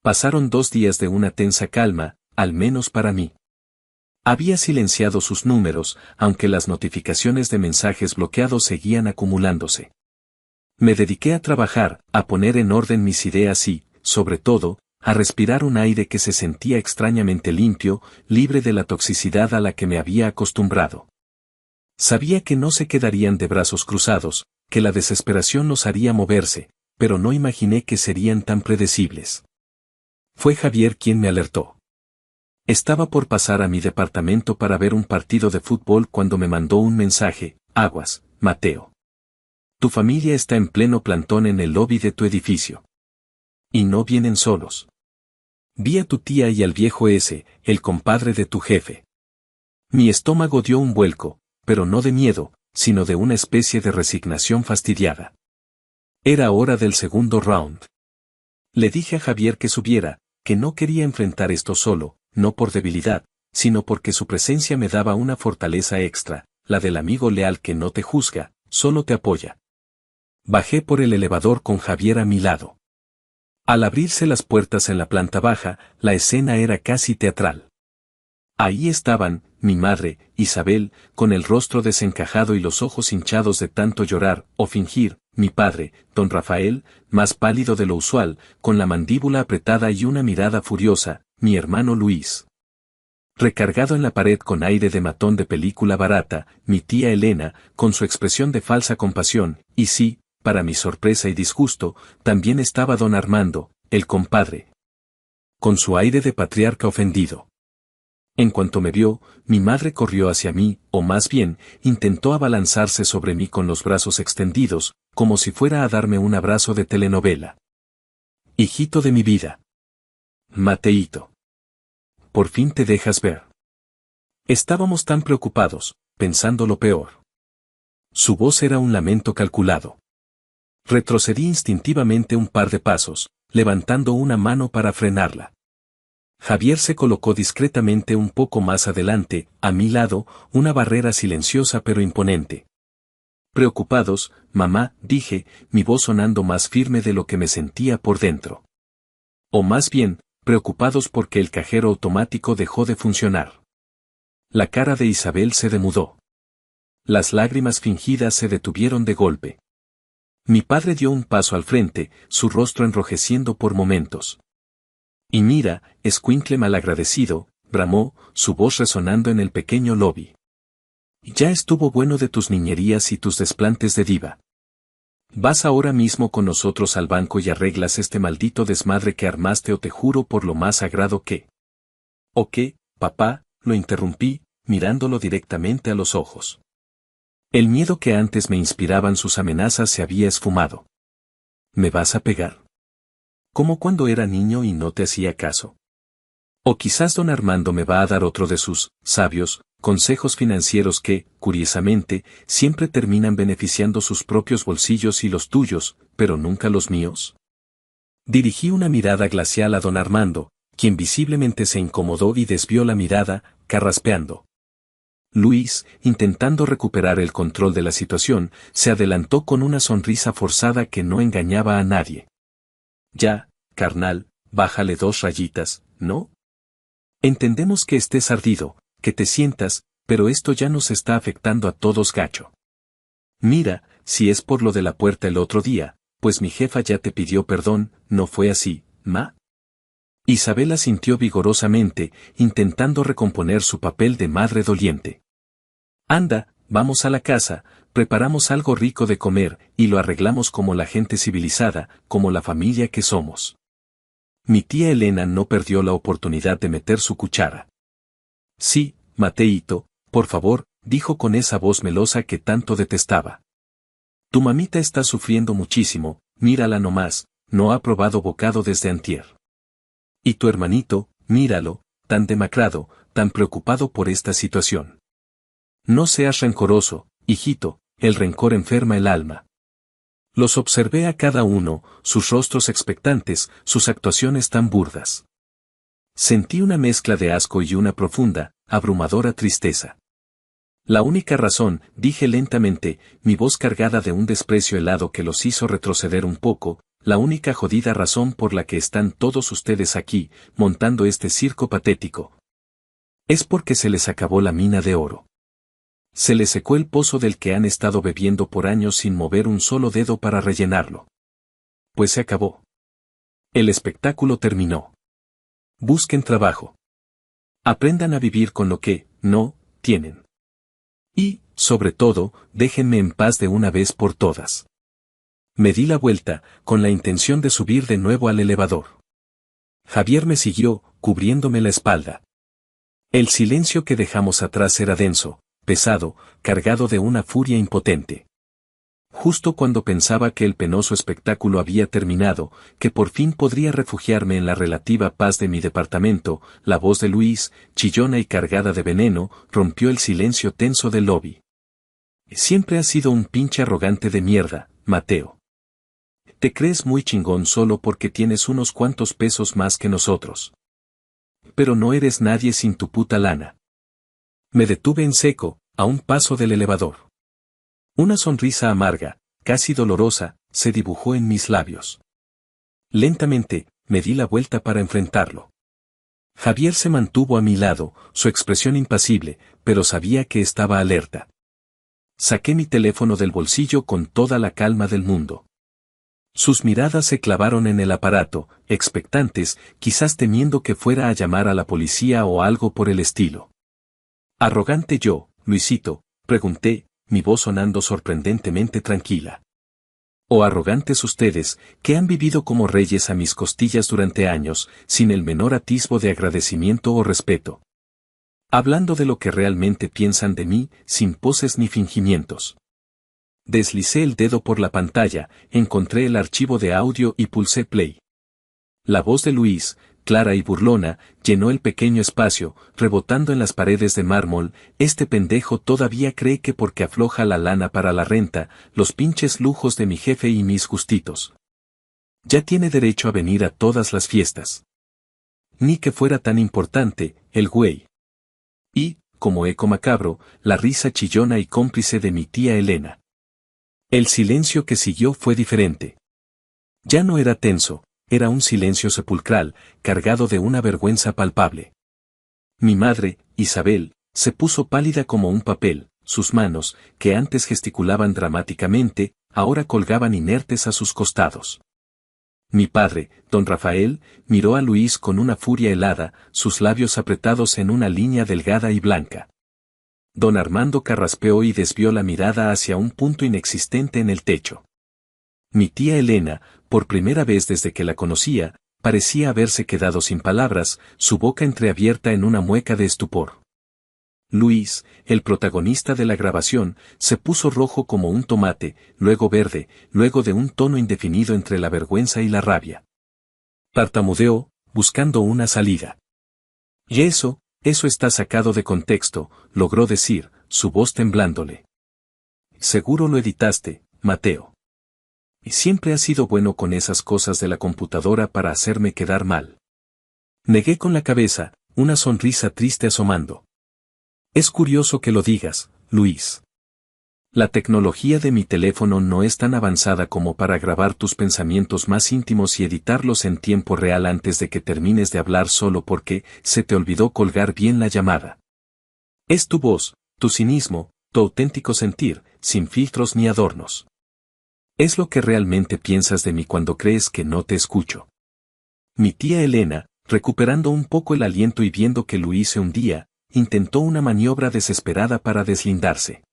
Pasaron 2 días de una tensa calma, al menos para mí. Había silenciado sus números, aunque las notificaciones de mensajes bloqueados seguían acumulándose. Me dediqué a trabajar, a poner en orden mis ideas y, sobre todo, a respirar un aire que se sentía extrañamente limpio, libre de la toxicidad a la que me había acostumbrado. Sabía que no se quedarían de brazos cruzados, que la desesperación los haría moverse, pero no imaginé que serían tan predecibles. Fue Javier quien me alertó. Estaba por pasar a mi departamento para ver un partido de fútbol cuando me mandó un mensaje: aguas, Mateo. Tu familia está en pleno plantón en el lobby de tu edificio. Y no vienen solos. Vi a tu tía y al viejo ese, el compadre de tu jefe. Mi estómago dio un vuelco, pero no de miedo, sino de una especie de resignación fastidiada. Era hora del segundo round. Le dije a Javier que subiera, que no quería enfrentar esto solo, no por debilidad, sino porque su presencia me daba una fortaleza extra, la del amigo leal que no te juzga, solo te apoya. Bajé por el elevador con Javier a mi lado. Al abrirse las puertas en la planta baja, la escena era casi teatral. Ahí estaban, mi madre, Isabel, con el rostro desencajado y los ojos hinchados de tanto llorar o fingir, mi padre, don Rafael, más pálido de lo usual, con la mandíbula apretada y una mirada furiosa, mi hermano Luis. Recargado en la pared con aire de matón de película barata, mi tía Elena, con su expresión de falsa compasión, y sí, para mi sorpresa y disgusto, también estaba don Armando, el compadre. Con su aire de patriarca ofendido. En cuanto me vio, mi madre corrió hacia mí, o más bien, intentó abalanzarse sobre mí con los brazos extendidos, como si fuera a darme un abrazo de telenovela. Hijito de mi vida. Mateíto. Por fin te dejas ver. Estábamos tan preocupados, pensando lo peor. Su voz era un lamento calculado. Retrocedí instintivamente un par de pasos, levantando una mano para frenarla. Javier se colocó discretamente un poco más adelante, a mi lado, una barrera silenciosa pero imponente. Preocupados, mamá, dije, mi voz sonando más firme de lo que me sentía por dentro. O más bien, preocupados porque el cajero automático dejó de funcionar. La cara de Isabel se demudó. Las lágrimas fingidas se detuvieron de golpe. Mi padre dio un paso al frente, su rostro enrojeciendo por momentos. Y mira, escuincle malagradecido, bramó, su voz resonando en el pequeño lobby. Ya estuvo bueno de tus niñerías y tus desplantes de diva. Vas ahora mismo con nosotros al banco y arreglas este maldito desmadre que armaste o te juro por lo más sagrado que... ¿O qué, papá? Lo interrumpí, mirándolo directamente a los ojos. El miedo que antes me inspiraban sus amenazas se había esfumado. ¿Me vas a pegar? Como cuando era niño y no te hacía caso. O quizás don Armando me va a dar otro de sus sabios consejos financieros que, curiosamente, siempre terminan beneficiando sus propios bolsillos y los tuyos, pero nunca los míos. Dirigí una mirada glacial a don Armando, quien visiblemente se incomodó y desvió la mirada, carraspeando. Luis, intentando recuperar el control de la situación, se adelantó con una sonrisa forzada que no engañaba a nadie. Ya, carnal, bájale 2 rayitas, ¿no? Entendemos que estés ardido, que te sientas, pero esto ya nos está afectando a todos gacho. Mira, si es por lo de la puerta el otro día, pues mi jefa ya te pidió perdón, ¿no fue así, ma? Isabel asintió vigorosamente, intentando recomponer su papel de madre doliente. Anda, vamos a la casa, preparamos algo rico de comer y lo arreglamos como la gente civilizada, como la familia que somos. Mi tía Elena no perdió la oportunidad de meter su cuchara. Sí, Mateíto, por favor, dijo con esa voz melosa que tanto detestaba. Tu mamita está sufriendo muchísimo, mírala nomás, no ha probado bocado desde antier. Y tu hermanito, míralo, tan demacrado, tan preocupado por esta situación. No seas rencoroso, hijito, el rencor enferma el alma. Los observé a cada uno, sus rostros expectantes, sus actuaciones tan burdas. Sentí una mezcla de asco y una profunda, abrumadora tristeza. La única razón, dije lentamente, mi voz cargada de un desprecio helado que los hizo retroceder un poco, la única jodida razón por la que están todos ustedes aquí, montando este circo patético. Es porque se les acabó la mina de oro. Se les secó el pozo del que han estado bebiendo por años sin mover un solo dedo para rellenarlo. Pues se acabó. El espectáculo terminó. Busquen trabajo. Aprendan a vivir con lo que, no, tienen. Y, sobre todo, déjenme en paz de una vez por todas. Me di la vuelta, con la intención de subir de nuevo al elevador. Javier me siguió, cubriéndome la espalda. El silencio que dejamos atrás era denso, pesado, cargado de una furia impotente. Justo cuando pensaba que el penoso espectáculo había terminado, que por fin podría refugiarme en la relativa paz de mi departamento, la voz de Luis, chillona y cargada de veneno, rompió el silencio tenso del lobby. Siempre has sido un pinche arrogante de mierda, Mateo. Te crees muy chingón solo porque tienes unos cuantos pesos más que nosotros. Pero no eres nadie sin tu puta lana. Me detuve en seco, a un paso del elevador. Una sonrisa amarga, casi dolorosa, se dibujó en mis labios. Lentamente, me di la vuelta para enfrentarlo. Javier se mantuvo a mi lado, su expresión impasible, pero sabía que estaba alerta. Saqué mi teléfono del bolsillo con toda la calma del mundo. Sus miradas se clavaron en el aparato, expectantes, quizás temiendo que fuera a llamar a la policía o algo por el estilo. Arrogante yo, Luisito, pregunté, mi voz sonando sorprendentemente tranquila. O arrogantes ustedes, que han vivido como reyes a mis costillas durante años, sin el menor atisbo de agradecimiento o respeto. Hablando de lo que realmente piensan de mí, sin poses ni fingimientos. Deslicé el dedo por la pantalla, encontré el archivo de audio y pulsé play. La voz de Luis, clara y burlona, llenó el pequeño espacio, rebotando en las paredes de mármol. Este pendejo todavía cree que porque afloja la lana para la renta, los pinches lujos de mi jefe y mis gustitos. Ya tiene derecho a venir a todas las fiestas. Ni que fuera tan importante, el güey. Y, como eco macabro, la risa chillona y cómplice de mi tía Elena. El silencio que siguió fue diferente. Ya no era tenso. Era un silencio sepulcral, cargado de una vergüenza palpable. Mi madre, Isabel, se puso pálida como un papel, sus manos, que antes gesticulaban dramáticamente, ahora colgaban inertes a sus costados. Mi padre, don Rafael, miró a Luis con una furia helada, sus labios apretados en una línea delgada y blanca. Don Armando carraspeó y desvió la mirada hacia un punto inexistente en el techo. Mi tía Elena, por primera vez desde que la conocía, parecía haberse quedado sin palabras, su boca entreabierta en una mueca de estupor. Luis, el protagonista de la grabación, se puso rojo como un tomate, luego verde, luego de un tono indefinido entre la vergüenza y la rabia. Tartamudeó, buscando una salida. Y eso está sacado de contexto, logró decir, su voz temblándole. Seguro lo editaste, Mateo. Y siempre has sido bueno con esas cosas de la computadora para hacerme quedar mal. Negué con la cabeza, una sonrisa triste asomando. Es curioso que lo digas, Luis. La tecnología de mi teléfono no es tan avanzada como para grabar tus pensamientos más íntimos y editarlos en tiempo real antes de que termines de hablar solo porque se te olvidó colgar bien la llamada. Es tu voz, tu cinismo, tu auténtico sentir, sin filtros ni adornos. Es lo que realmente piensas de mí cuando crees que no te escucho. Mi tía Elena, recuperando un poco el aliento y viendo que Luis se hundía, intentó una maniobra desesperada para deslindarse.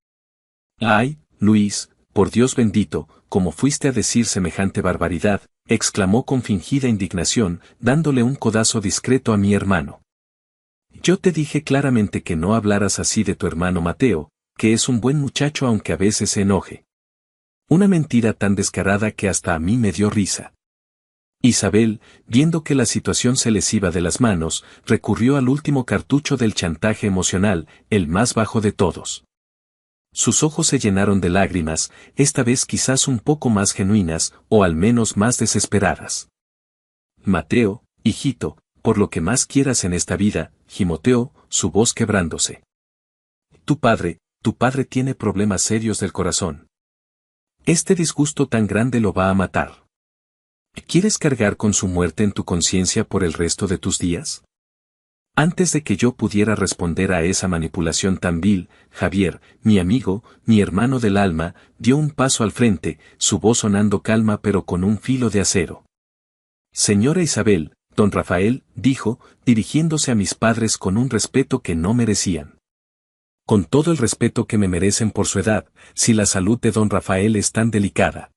Ay, Luis, por Dios bendito, ¿cómo fuiste a decir semejante barbaridad?, exclamó con fingida indignación, dándole un codazo discreto a mi hermano. Yo te dije claramente que no hablaras así de tu hermano Mateo, que es un buen muchacho aunque a veces se enoje. Una mentira tan descarada que hasta a mí me dio risa. Isabel, viendo que la situación se les iba de las manos, recurrió al último cartucho del chantaje emocional, el más bajo de todos. Sus ojos se llenaron de lágrimas, esta vez quizás un poco más genuinas, o al menos más desesperadas. Mateo, hijito, por lo que más quieras en esta vida, gimoteó, su voz quebrándose. Tu padre tiene problemas serios del corazón. Este disgusto tan grande lo va a matar. ¿Quieres cargar con su muerte en tu conciencia por el resto de tus días? Antes de que yo pudiera responder a esa manipulación tan vil, Javier, mi amigo, mi hermano del alma, dio un paso al frente, su voz sonando calma pero con un filo de acero. Señora Isabel, don Rafael, dijo, dirigiéndose a mis padres con un respeto que no merecían. Con todo el respeto que me merecen por su edad, si la salud de don Rafael es tan delicada.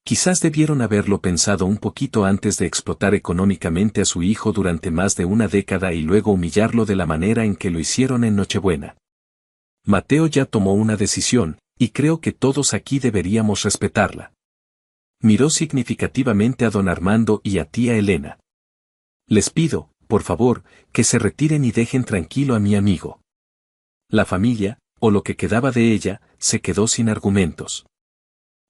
Quizás debieron haberlo pensado un poquito antes de explotar económicamente a su hijo durante más de una década y luego humillarlo de la manera en que lo hicieron en Nochebuena. Mateo ya tomó una decisión, y creo que todos aquí deberíamos respetarla. Miró significativamente a don Armando y a tía Elena. Les pido, por favor, que se retiren y dejen tranquilo a mi amigo. La familia, o lo que quedaba de ella, se quedó sin argumentos.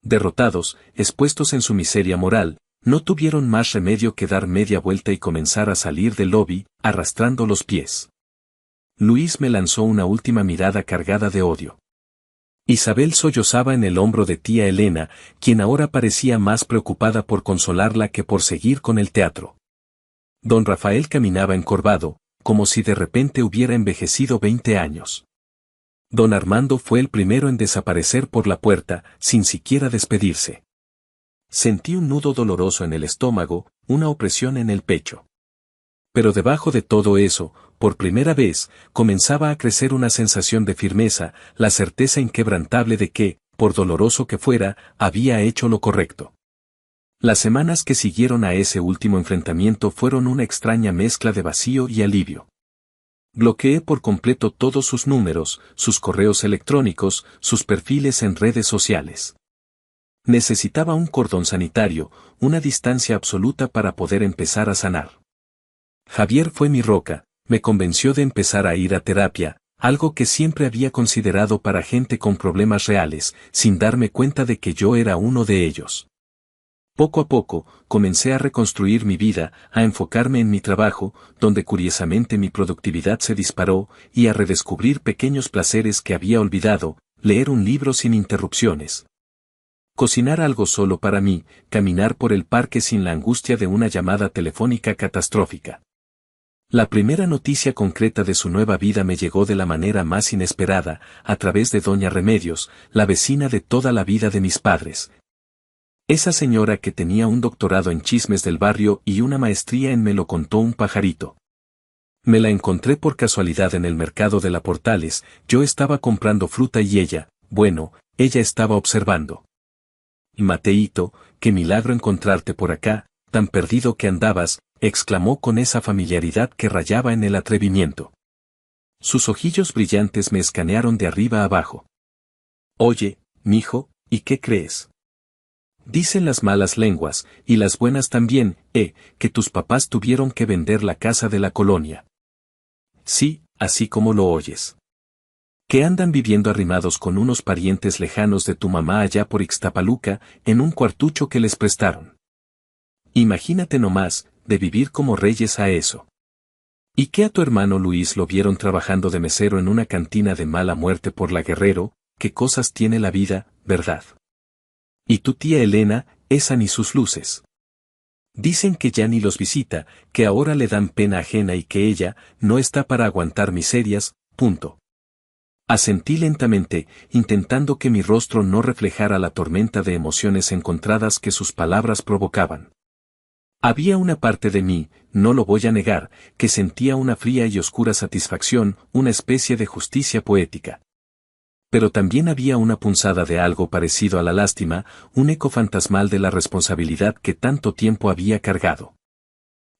Derrotados, expuestos en su miseria moral, no tuvieron más remedio que dar media vuelta y comenzar a salir del lobby, arrastrando los pies. Luis me lanzó una última mirada cargada de odio. Isabel sollozaba en el hombro de tía Elena, quien ahora parecía más preocupada por consolarla que por seguir con el teatro. Don Rafael caminaba encorvado, como si de repente hubiera envejecido 20 años. Don Armando fue el primero en desaparecer por la puerta, sin siquiera despedirse. Sentí un nudo doloroso en el estómago, una opresión en el pecho. Pero debajo de todo eso, por primera vez, comenzaba a crecer una sensación de firmeza, la certeza inquebrantable de que, por doloroso que fuera, había hecho lo correcto. Las semanas que siguieron a ese último enfrentamiento fueron una extraña mezcla de vacío y alivio. Bloqueé por completo todos sus números, sus correos electrónicos, sus perfiles en redes sociales. Necesitaba un cordón sanitario, una distancia absoluta para poder empezar a sanar. Javier fue mi roca, me convenció de empezar a ir a terapia, algo que siempre había considerado para gente con problemas reales, sin darme cuenta de que yo era uno de ellos. Poco a poco, comencé a reconstruir mi vida, a enfocarme en mi trabajo, donde curiosamente mi productividad se disparó, y a redescubrir pequeños placeres que había olvidado, leer un libro sin interrupciones. Cocinar algo solo para mí, caminar por el parque sin la angustia de una llamada telefónica catastrófica. La primera noticia concreta de su nueva vida me llegó de la manera más inesperada, a través de doña Remedios, la vecina de toda la vida de mis padres. Esa señora que tenía un doctorado en chismes del barrio y una maestría en me lo contó un pajarito. Me la encontré por casualidad en el mercado de la Portales, yo estaba comprando fruta y ella estaba observando. Mateíto, qué milagro encontrarte por acá, tan perdido que andabas, exclamó con esa familiaridad que rayaba en el atrevimiento. Sus ojillos brillantes me escanearon de arriba a abajo. Oye, mijo, ¿y qué crees? Dicen las malas lenguas, y las buenas también, que tus papás tuvieron que vender la casa de la colonia. Sí, así como lo oyes. Que andan viviendo arrimados con unos parientes lejanos de tu mamá allá por Ixtapaluca, en un cuartucho que les prestaron. Imagínate nomás, de vivir como reyes a eso. ¿Y que a tu hermano Luis lo vieron trabajando de mesero en una cantina de mala muerte por la Guerrero? ¿Qué cosas tiene la vida, verdad? Y tu tía Elena, esa ni sus luces. Dicen que ya ni los visita, que ahora le dan pena ajena y que ella no está para aguantar miserias, punto. Asentí lentamente, intentando que mi rostro no reflejara la tormenta de emociones encontradas que sus palabras provocaban. Había una parte de mí, no lo voy a negar, que sentía una fría y oscura satisfacción, una especie de justicia poética. Pero también había una punzada de algo parecido a la lástima, un eco fantasmal de la responsabilidad que tanto tiempo había cargado.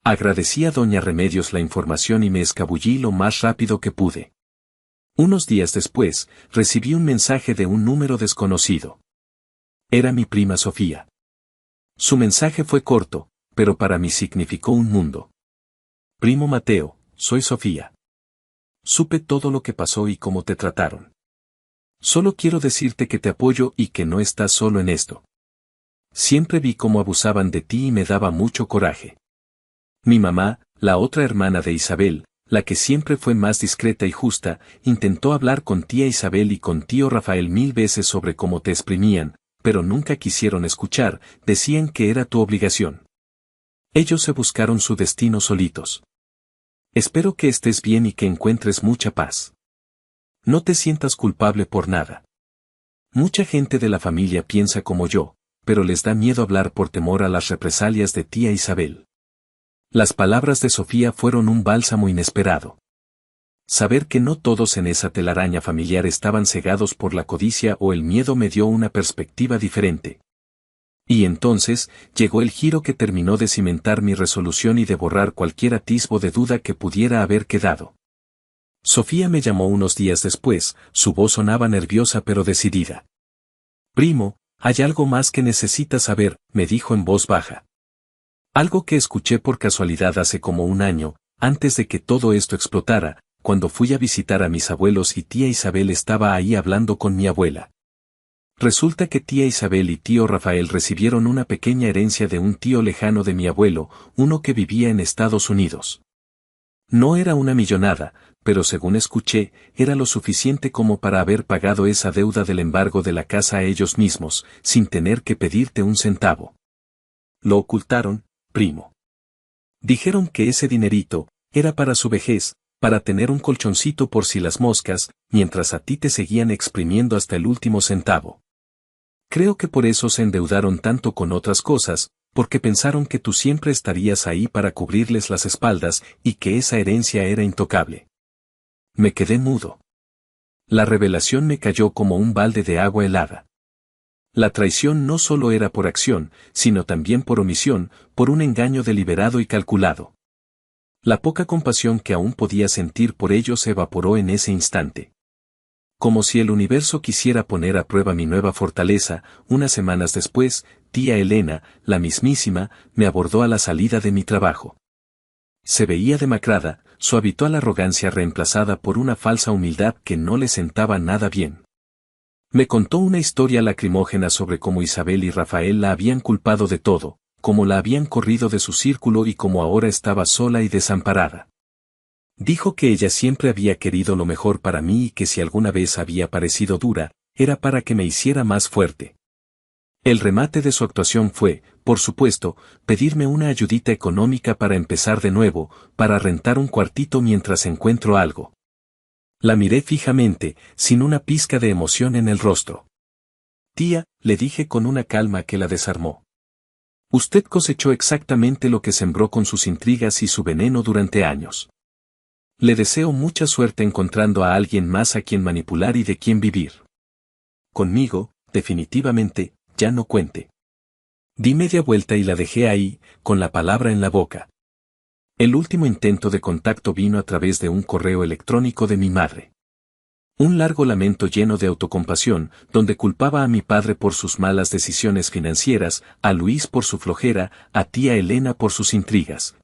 Agradecí a doña Remedios la información y me escabullí lo más rápido que pude. Unos días después, recibí un mensaje de un número desconocido. Era mi prima Sofía. Su mensaje fue corto, pero para mí significó un mundo. Primo Mateo, soy Sofía. Supe todo lo que pasó y cómo te trataron. Solo quiero decirte que te apoyo y que no estás solo en esto. Siempre vi cómo abusaban de ti y me daba mucho coraje. Mi mamá, la otra hermana de Isabel, la que siempre fue más discreta y justa, intentó hablar con tía Isabel y con tío Rafael 1000 veces sobre cómo te exprimían, pero nunca quisieron escuchar, decían que era tu obligación. Ellos se buscaron su destino solitos. Espero que estés bien y que encuentres mucha paz. No te sientas culpable por nada. Mucha gente de la familia piensa como yo, pero les da miedo hablar por temor a las represalias de tía Isabel. Las palabras de Sofía fueron un bálsamo inesperado. Saber que no todos en esa telaraña familiar estaban cegados por la codicia o el miedo me dio una perspectiva diferente. Y entonces, llegó el giro que terminó de cimentar mi resolución y de borrar cualquier atisbo de duda que pudiera haber quedado. Sofía me llamó unos días después, su voz sonaba nerviosa pero decidida. Primo, hay algo más que necesitas saber, me dijo en voz baja. Algo que escuché por casualidad hace como un año, antes de que todo esto explotara, cuando fui a visitar a mis abuelos y tía Isabel estaba ahí hablando con mi abuela. Resulta que tía Isabel y tío Rafael recibieron una pequeña herencia de un tío lejano de mi abuelo, uno que vivía en Estados Unidos. No era una millonada, pero según escuché, era lo suficiente como para haber pagado esa deuda del embargo de la casa a ellos mismos, sin tener que pedirte un centavo. Lo ocultaron, primo. Dijeron que ese dinerito era para su vejez, para tener un colchoncito por si las moscas, mientras a ti te seguían exprimiendo hasta el último centavo. Creo que por eso se endeudaron tanto con otras cosas, porque pensaron que tú siempre estarías ahí para cubrirles las espaldas y que esa herencia era intocable. Me quedé mudo. La revelación me cayó como un balde de agua helada. La traición no solo era por acción, sino también por omisión, por un engaño deliberado y calculado. La poca compasión que aún podía sentir por ellos se evaporó en ese instante. Como si el universo quisiera poner a prueba mi nueva fortaleza, unas semanas después, tía Elena, la mismísima, me abordó a la salida de mi trabajo. Se veía demacrada, su habitual arrogancia reemplazada por una falsa humildad que no le sentaba nada bien. Me contó una historia lacrimógena sobre cómo Isabel y Rafael la habían culpado de todo, cómo la habían corrido de su círculo y cómo ahora estaba sola y desamparada. Dijo que ella siempre había querido lo mejor para mí y que si alguna vez había parecido dura, era para que me hiciera más fuerte. El remate de su actuación fue, por supuesto, pedirme una ayudita económica para empezar de nuevo, para rentar un cuartito mientras encuentro algo. La miré fijamente, sin una pizca de emoción en el rostro. Tía, le dije con una calma que la desarmó. Usted cosechó exactamente lo que sembró con sus intrigas y su veneno durante años. Le deseo mucha suerte encontrando a alguien más a quien manipular y de quien vivir. Conmigo, definitivamente, ya no cuente. Di media vuelta y la dejé ahí, con la palabra en la boca. El último intento de contacto vino a través de un correo electrónico de mi madre. Un largo lamento lleno de autocompasión, donde culpaba a mi padre por sus malas decisiones financieras, a Luis por su flojera, a tía Elena por sus intrigas.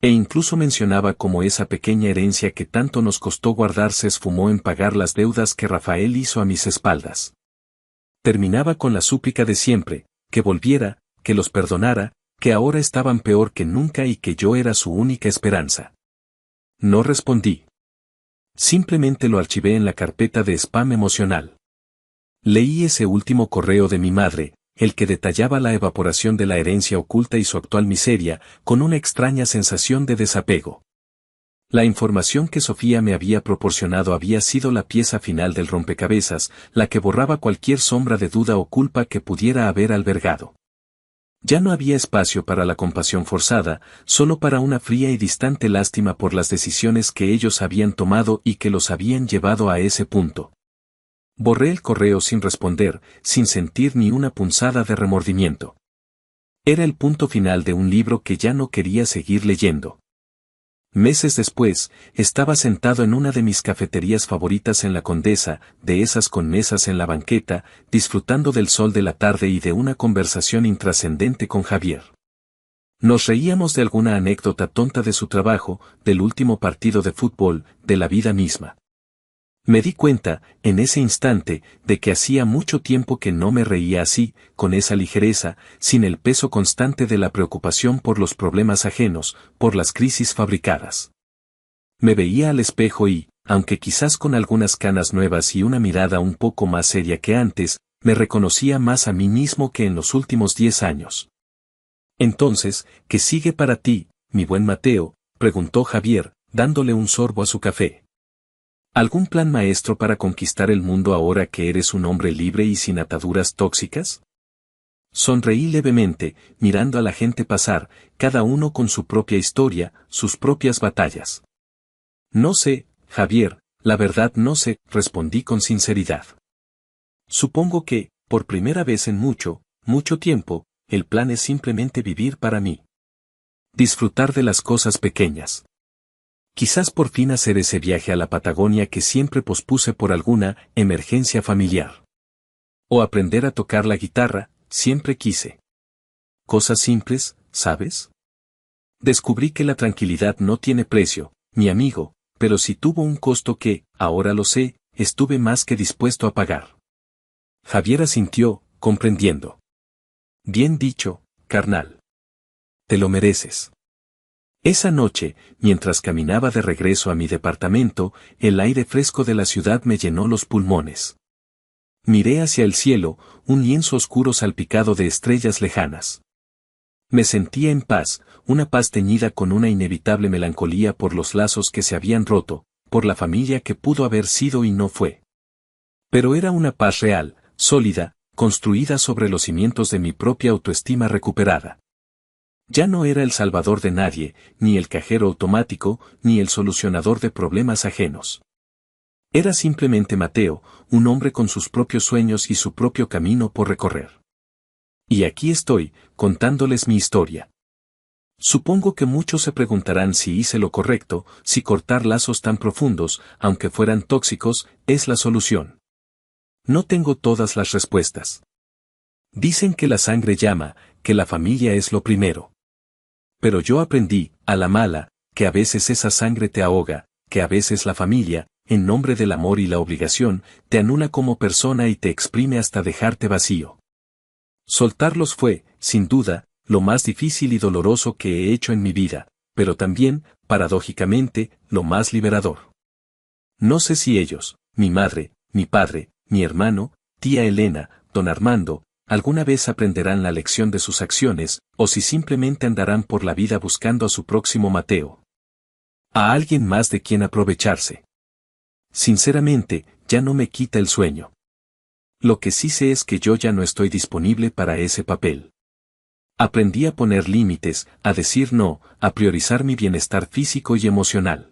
E incluso mencionaba cómo esa pequeña herencia que tanto nos costó guardar se esfumó en pagar las deudas que Rafael hizo a mis espaldas. Terminaba con la súplica de siempre, que volviera, que los perdonara, que ahora estaban peor que nunca y que yo era su única esperanza. No respondí. Simplemente lo archivé en la carpeta de spam emocional. Leí ese último correo de mi madre, el que detallaba la evaporación de la herencia oculta y su actual miseria, con una extraña sensación de desapego. La información que Sofía me había proporcionado había sido la pieza final del rompecabezas, la que borraba cualquier sombra de duda o culpa que pudiera haber albergado. Ya no había espacio para la compasión forzada, solo para una fría y distante lástima por las decisiones que ellos habían tomado y que los habían llevado a ese punto. Borré el correo sin responder, sin sentir ni una punzada de remordimiento. Era el punto final de un libro que ya no quería seguir leyendo. Meses después, estaba sentado en una de mis cafeterías favoritas en la Condesa, de esas con mesas en la banqueta, disfrutando del sol de la tarde y de una conversación intrascendente con Javier. Nos reíamos de alguna anécdota tonta de su trabajo, del último partido de fútbol, de la vida misma. Me di cuenta, en ese instante, de que hacía mucho tiempo que no me reía así, con esa ligereza, sin el peso constante de la preocupación por los problemas ajenos, por las crisis fabricadas. Me veía al espejo y, aunque quizás con algunas canas nuevas y una mirada un poco más seria que antes, me reconocía más a mí mismo que en los últimos 10 años. Entonces, ¿qué sigue para ti, mi buen Mateo?, preguntó Javier, dándole un sorbo a su café. ¿Algún plan maestro para conquistar el mundo ahora que eres un hombre libre y sin ataduras tóxicas? Sonreí levemente, mirando a la gente pasar, cada uno con su propia historia, sus propias batallas. No sé, Javier, la verdad no sé, respondí con sinceridad. Supongo que, por primera vez en mucho, mucho tiempo, el plan es simplemente vivir para mí. Disfrutar de las cosas pequeñas. Quizás por fin hacer ese viaje a la Patagonia que siempre pospuse por alguna emergencia familiar. O aprender a tocar la guitarra, siempre quise. Cosas simples, ¿sabes? Descubrí que la tranquilidad no tiene precio, mi amigo, pero sí tuvo un costo que, ahora lo sé, estuve más que dispuesto a pagar. Javier asintió, comprendiendo. Bien dicho, carnal. Te lo mereces. Esa noche, mientras caminaba de regreso a mi departamento, el aire fresco de la ciudad me llenó los pulmones. Miré hacia el cielo, un lienzo oscuro salpicado de estrellas lejanas. Me sentía en paz, una paz teñida con una inevitable melancolía por los lazos que se habían roto, por la familia que pudo haber sido y no fue. Pero era una paz real, sólida, construida sobre los cimientos de mi propia autoestima recuperada. Ya no era el salvador de nadie, ni el cajero automático, ni el solucionador de problemas ajenos. Era simplemente Mateo, un hombre con sus propios sueños y su propio camino por recorrer. Y aquí estoy, contándoles mi historia. Supongo que muchos se preguntarán si hice lo correcto, si cortar lazos tan profundos, aunque fueran tóxicos, es la solución. No tengo todas las respuestas. Dicen que la sangre llama, que la familia es lo primero. Pero yo aprendí, a la mala, que a veces esa sangre te ahoga, que a veces la familia, en nombre del amor y la obligación, te anula como persona y te exprime hasta dejarte vacío. Soltarlos fue, sin duda, lo más difícil y doloroso que he hecho en mi vida, pero también, paradójicamente, lo más liberador. No sé si ellos, mi madre, mi padre, mi hermano, tía Elena, don Armando, alguna vez aprenderán la lección de sus acciones, o si simplemente andarán por la vida buscando a su próximo Mateo. A alguien más de quien aprovecharse. Sinceramente, ya no me quita el sueño. Lo que sí sé es que yo ya no estoy disponible para ese papel. Aprendí a poner límites, a decir no, a priorizar mi bienestar físico y emocional.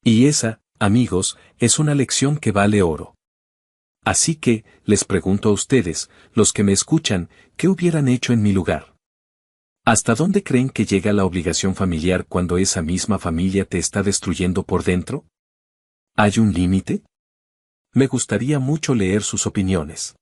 Y esa, amigos, es una lección que vale oro. Así que, les pregunto a ustedes, los que me escuchan, ¿qué hubieran hecho en mi lugar? ¿Hasta dónde creen que llega la obligación familiar cuando esa misma familia te está destruyendo por dentro? ¿Hay un límite? Me gustaría mucho leer sus opiniones.